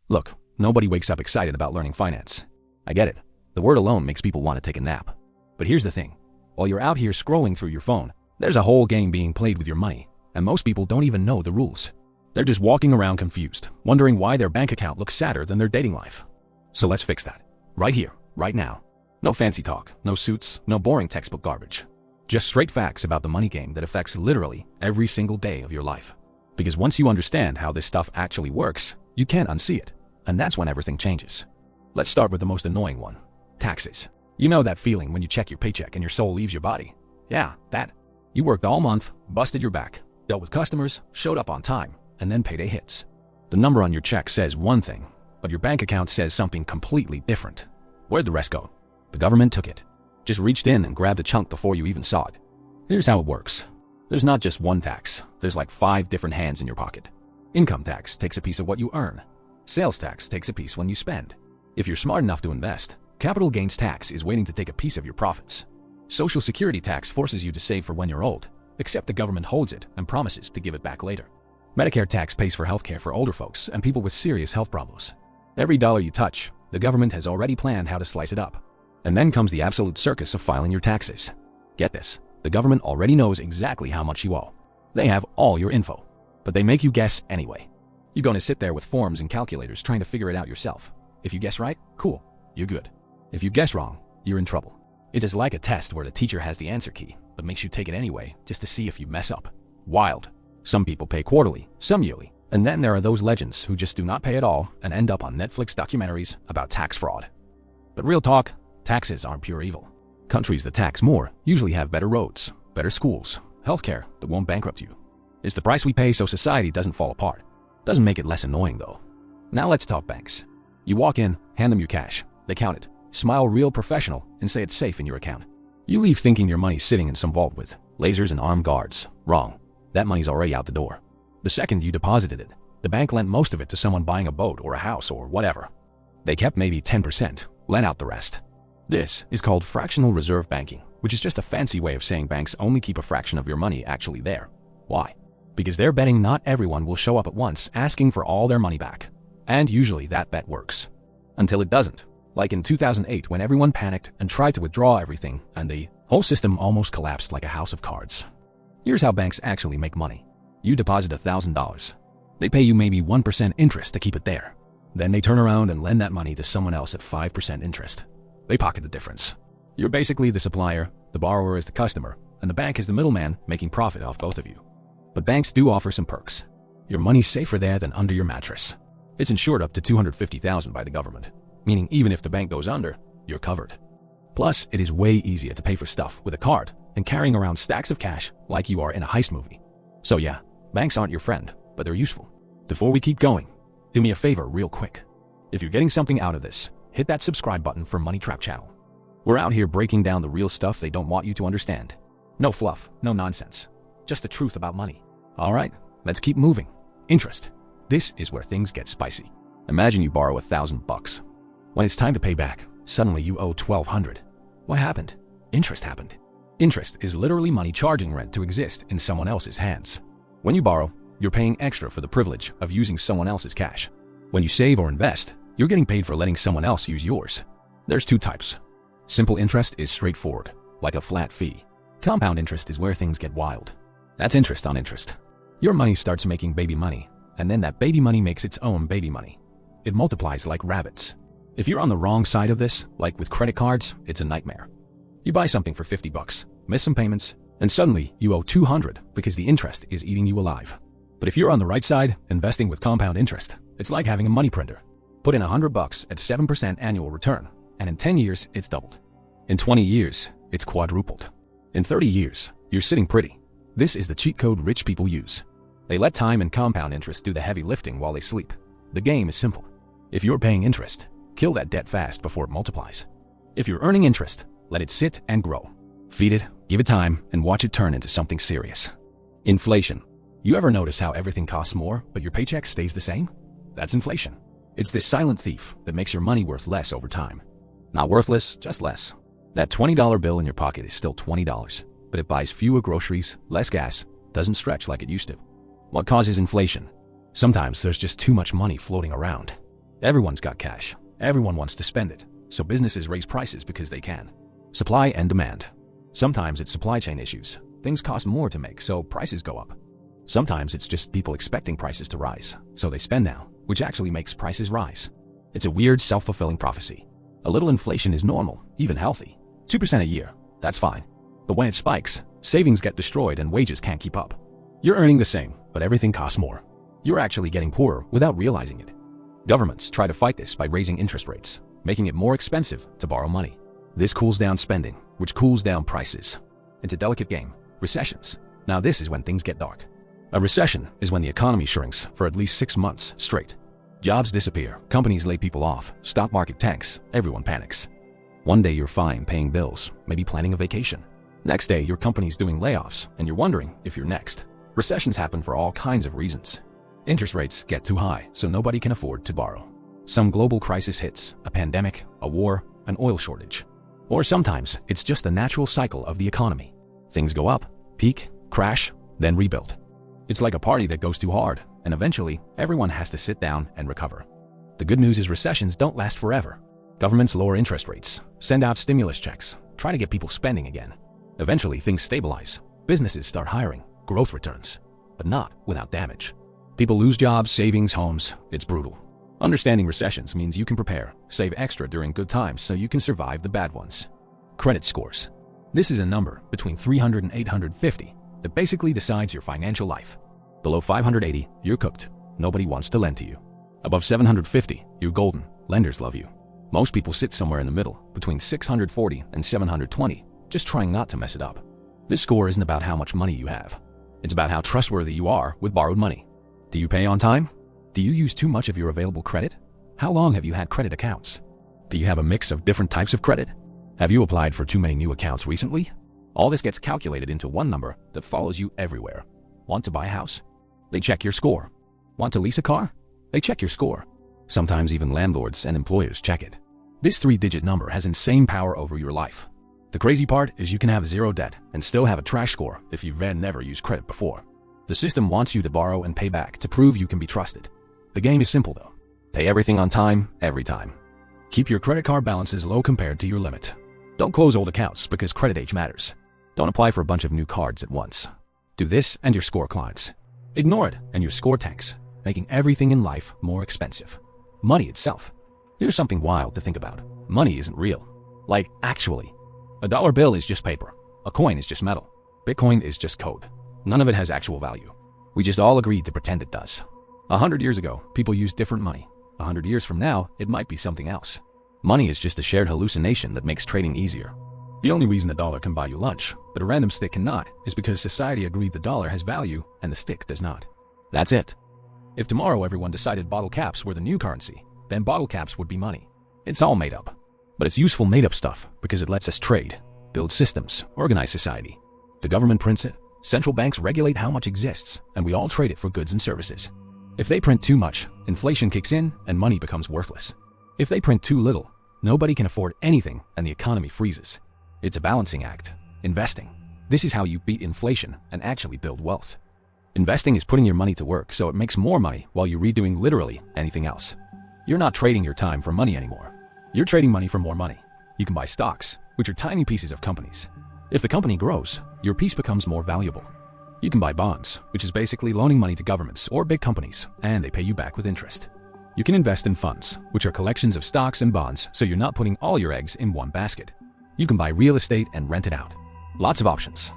Look, nobody wakes up excited about learning finance. I get it. The word alone makes people want to take a nap. But here's the thing. While you're out here scrolling through your phone, there's a whole game being played with your money, and most people don't even know the rules. They're just walking around confused, wondering why their bank account looks sadder than their dating life. So let's fix that. Right here, right now. No fancy talk, no suits, no boring textbook garbage. Just straight facts about the money game that affects literally every single day of your life. Because once you understand how this stuff actually works, you can't unsee it. And that's when everything changes. Let's start with the most annoying one. Taxes. You know that feeling when you check your paycheck and your soul leaves your body? Yeah, that. You worked all month, busted your back, dealt with customers, showed up on time, and then payday hits. The number on your check says one thing, but your bank account says something completely different. Where'd the rest go? The government took it. Just reached in and grabbed a chunk before you even saw it. Here's how it works. There's not just one tax. There's like 5 different hands in your pocket. Income tax takes a piece of what you earn. Sales tax takes a piece when you spend. If you're smart enough to invest, capital gains tax is waiting to take a piece of your profits. Social Security tax forces you to save for when you're old, except the government holds it and promises to give it back later. Medicare tax pays for healthcare for older folks and people with serious health problems. Every dollar you touch, the government has already planned how to slice it up. And then comes the absolute circus of filing your taxes. Get this, the government already knows exactly how much you owe. They have all your info, but they make you guess anyway. You're going to sit there with forms and calculators trying to figure it out yourself. If you guess right, cool, you're good. If you guess wrong, you're in trouble. It is like a test where the teacher has the answer key, but makes you take it anyway just to see if you mess up. Wild. Some people pay quarterly, some yearly, and then there are those legends who just do not pay at all and end up on Netflix documentaries about tax fraud. But real talk, taxes aren't pure evil. Countries that tax more usually have better roads, better schools, healthcare that won't bankrupt you. It's the price we pay so society doesn't fall apart. Doesn't make it less annoying though. Now let's talk banks. You walk in, hand them your cash, they count it, smile real professional, and say it's safe in your account. You leave thinking your money's sitting in some vault with lasers and armed guards. Wrong. That money's already out the door. The second you deposited it, the bank lent most of it to someone buying a boat or a house or whatever. They kept maybe 10%, lent out the rest. This is called fractional reserve banking, which is just a fancy way of saying banks only keep a fraction of your money actually there. Why? Because they're betting not everyone will show up at once asking for all their money back. And usually that bet works. Until it doesn't. Like in 2008 when everyone panicked and tried to withdraw everything and the whole system almost collapsed like a house of cards. Here's how banks actually make money. You deposit $1,000. They pay you maybe 1% interest to keep it there. Then they turn around and lend that money to someone else at 5% interest. They pocket the difference. You're basically the supplier, the borrower is the customer, and the bank is the middleman making profit off both of you. But banks do offer some perks. Your money's safer there than under your mattress. It's insured up to $250,000 by the government, meaning even if the bank goes under, you're covered. Plus, it is way easier to pay for stuff with a card than carrying around stacks of cash like you are in a heist movie. So yeah, banks aren't your friend, but they're useful. Before we keep going, do me a favor real quick. If you're getting something out of this, hit that subscribe button for Money Trap Channel. We're out here breaking down the real stuff they don't want you to understand. No fluff, no nonsense. Just the truth about money. Alright, let's keep moving. Interest. This is where things get spicy. Imagine you borrow $1,000. When it's time to pay back, suddenly you owe $1,200. What happened? Interest happened. Interest is literally money charging rent to exist in someone else's hands. When you borrow, you're paying extra for the privilege of using someone else's cash. When you save or invest, you're getting paid for letting someone else use yours. There's 2 types. Simple interest is straightforward, like a flat fee. Compound interest is where things get wild. That's interest on interest. Your money starts making baby money, and then that baby money makes its own baby money. It multiplies like rabbits. If you're on the wrong side of this, like with credit cards, it's a nightmare. You buy something for $50, miss some payments, and suddenly you owe $200 because the interest is eating you alive. But if you're on the right side, investing with compound interest, it's like having a money printer. Put in $100 at 7% annual return, and in 10 years, it's doubled. In 20 years, it's quadrupled. In 30 years, you're sitting pretty. This is the cheat code rich people use. They let time and compound interest do the heavy lifting while they sleep. The game is simple. If you're paying interest, kill that debt fast before it multiplies. If you're earning interest, let it sit and grow. Feed it, give it time, and watch it turn into something serious. Inflation. You ever notice how everything costs more, but your paycheck stays the same? That's inflation. It's this silent thief that makes your money worth less over time. Not worthless, just less. That $20 bill in your pocket is still $20, but it buys fewer groceries, less gas, doesn't stretch like it used to. What causes inflation? Sometimes there's just too much money floating around. Everyone's got cash. Everyone wants to spend it. So businesses raise prices because they can. Supply and demand. Sometimes it's supply chain issues. Things cost more to make, so prices go up. Sometimes it's just people expecting prices to rise, so they spend now, which actually makes prices rise. It's a weird self-fulfilling prophecy. A little inflation is normal, even healthy. 2% a year, that's fine. But when it spikes, savings get destroyed and wages can't keep up. You're earning the same, but everything costs more. You're actually getting poorer without realizing it. Governments try to fight this by raising interest rates, making it more expensive to borrow money. This cools down spending, which cools down prices. It's a delicate game. Recessions. Now this is when things get dark. A recession is when the economy shrinks for at least 6 months straight. Jobs disappear, companies lay people off, stock market tanks, everyone panics. One day you're fine paying bills, maybe planning a vacation. Next day your company's doing layoffs and you're wondering if you're next. Recessions happen for all kinds of reasons. Interest rates get too high, so nobody can afford to borrow. Some global crisis hits, a pandemic, a war, an oil shortage. Or sometimes it's just the natural cycle of the economy. Things go up, peak, crash, then rebuild. It's like a party that goes too hard, and eventually everyone has to sit down and recover. The good news is recessions don't last forever. Governments lower interest rates, send out stimulus checks, try to get people spending again. Eventually things stabilize, businesses start hiring, growth returns, but not without damage. People lose jobs, savings, homes. It's brutal. Understanding recessions means you can prepare, save extra during good times so you can survive the bad ones. Credit scores. This is a number between 300 and 850 that basically decides your financial life. Below 580, you're cooked. Nobody wants to lend to you. Above 750, you're golden. Lenders love you. Most people sit somewhere in the middle, between 640 and 720, just trying not to mess it up. This score isn't about how much money you have. It's about how trustworthy you are with borrowed money. Do you pay on time? Do you use too much of your available credit? How long have you had credit accounts? Do you have a mix of different types of credit? Have you applied for too many new accounts recently? All this gets calculated into one number that follows you everywhere. Want to buy a house? They check your score. Want to lease a car? They check your score. Sometimes even landlords and employers check it. This 3-digit number has insane power over your life. The crazy part is you can have zero debt and still have a trash score if you've never used credit before. The system wants you to borrow and pay back to prove you can be trusted. The game is simple though. Pay everything on time, every time. Keep your credit card balances low compared to your limit. Don't close old accounts because credit age matters. Don't apply for a bunch of new cards at once. Do this and your score climbs. Ignore it and your score tanks, making everything in life more expensive. Money itself. Here's something wild to think about. Money isn't real. Like, actually. A dollar bill is just paper. A coin is just metal. Bitcoin is just code. None of it has actual value. We just all agreed to pretend it does. 100 years ago, people used different money. 100 years from now, it might be something else. Money is just a shared hallucination that makes trading easier. The only reason a dollar can buy you lunch, but a random stick cannot, is because society agreed the dollar has value and the stick does not. That's it. If tomorrow everyone decided bottle caps were the new currency, then bottle caps would be money. It's all made up. But it's useful made up stuff because it lets us trade, build systems, organize society. The government prints it. Central banks regulate how much exists, and we all trade it for goods and services. If they print too much, inflation kicks in and money becomes worthless. If they print too little, nobody can afford anything and the economy freezes. It's a balancing act. Investing. This is how you beat inflation and actually build wealth. Investing is putting your money to work so it makes more money while you're redoing literally anything else. You're not trading your time for money anymore. You're trading money for more money. You can buy stocks, which are tiny pieces of companies. If the company grows, your piece becomes more valuable. You can buy bonds, which is basically loaning money to governments or big companies, and they pay you back with interest. You can invest in funds, which are collections of stocks and bonds, so you're not putting all your eggs in one basket. You can buy real estate and rent it out. Lots of options.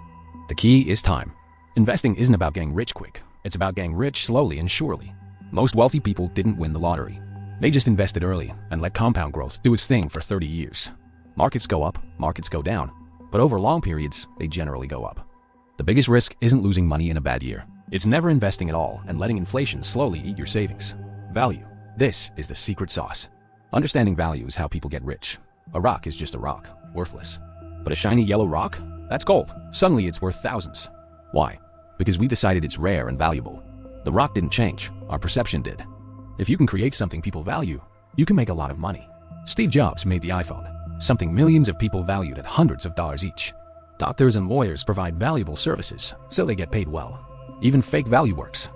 The key is time. Investing isn't about getting rich quick. It's about getting rich slowly and surely. Most wealthy people didn't win the lottery. They just invested early and let compound growth do its thing for 30 years. Markets go up, markets go down. But over long periods, they generally go up. The biggest risk isn't losing money in a bad year. It's never investing at all and letting inflation slowly eat your savings. Value. This is the secret sauce. Understanding value is how people get rich. A rock is just a rock, worthless. But a shiny yellow rock? That's gold. Suddenly it's worth thousands. Why? Because we decided it's rare and valuable. The rock didn't change, our perception did. If you can create something people value, you can make a lot of money. Steve Jobs made the iPhone. Something millions of people valued at hundreds of dollars each. Doctors and lawyers provide valuable services, so they get paid well. Even fake value works.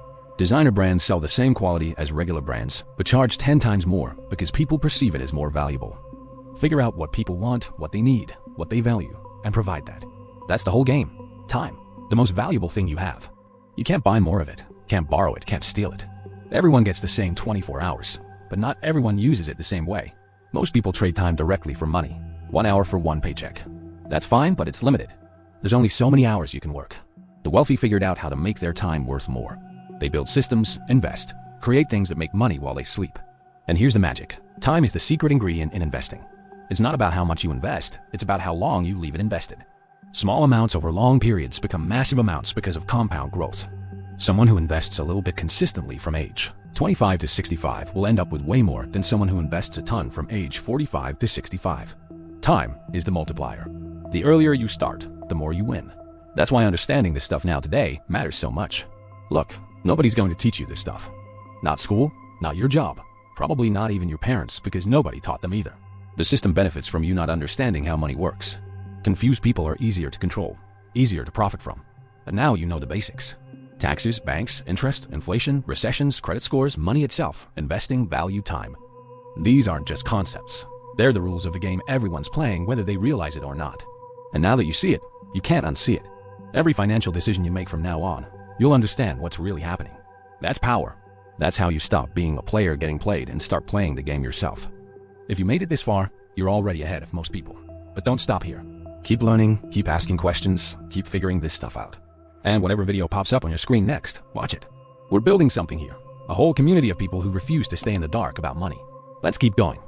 Designer brands sell the same quality as regular brands, but charge 10 times more because people perceive it as more valuable. Figure out what people want, what they need, what they value, and provide that. That's the whole game. Time, the most valuable thing you have. You can't buy more of it, can't borrow it, can't steal it. Everyone gets the same 24 hours, but not everyone uses it the same way. Most people trade time directly for money. 1 hour for 1 paycheck. That's fine, but it's limited. There's only so many hours you can work. The wealthy figured out how to make their time worth more. They build systems, invest, create things that make money while they sleep. And here's the magic. Time is the secret ingredient in investing. It's not about how much you invest, it's about how long you leave it invested. Small amounts over long periods become massive amounts because of compound growth. Someone who invests a little bit consistently from age 25 to 65 will end up with way more than someone who invests a ton from age 45 to 65. Time is the multiplier. The earlier you start, the more you win. That's why understanding this stuff now today matters so much. Look, nobody's going to teach you this stuff. Not school, not your job, probably not even your parents because nobody taught them either. The system benefits from you not understanding how money works. Confused people are easier to control, easier to profit from. But now you know the basics. Taxes, banks, interest, inflation, recessions, credit scores, money itself, investing, value, time. These aren't just concepts. They're the rules of the game everyone's playing whether they realize it or not. And now that you see it, you can't unsee it. Every financial decision you make from now on, you'll understand what's really happening. That's power. That's how you stop being a player getting played and start playing the game yourself. If you made it this far, you're already ahead of most people. But don't stop here. Keep learning, keep asking questions, keep figuring this stuff out. And whatever video pops up on your screen next, watch it. We're building something here. A whole community of people who refuse to stay in the dark about money. Let's keep going.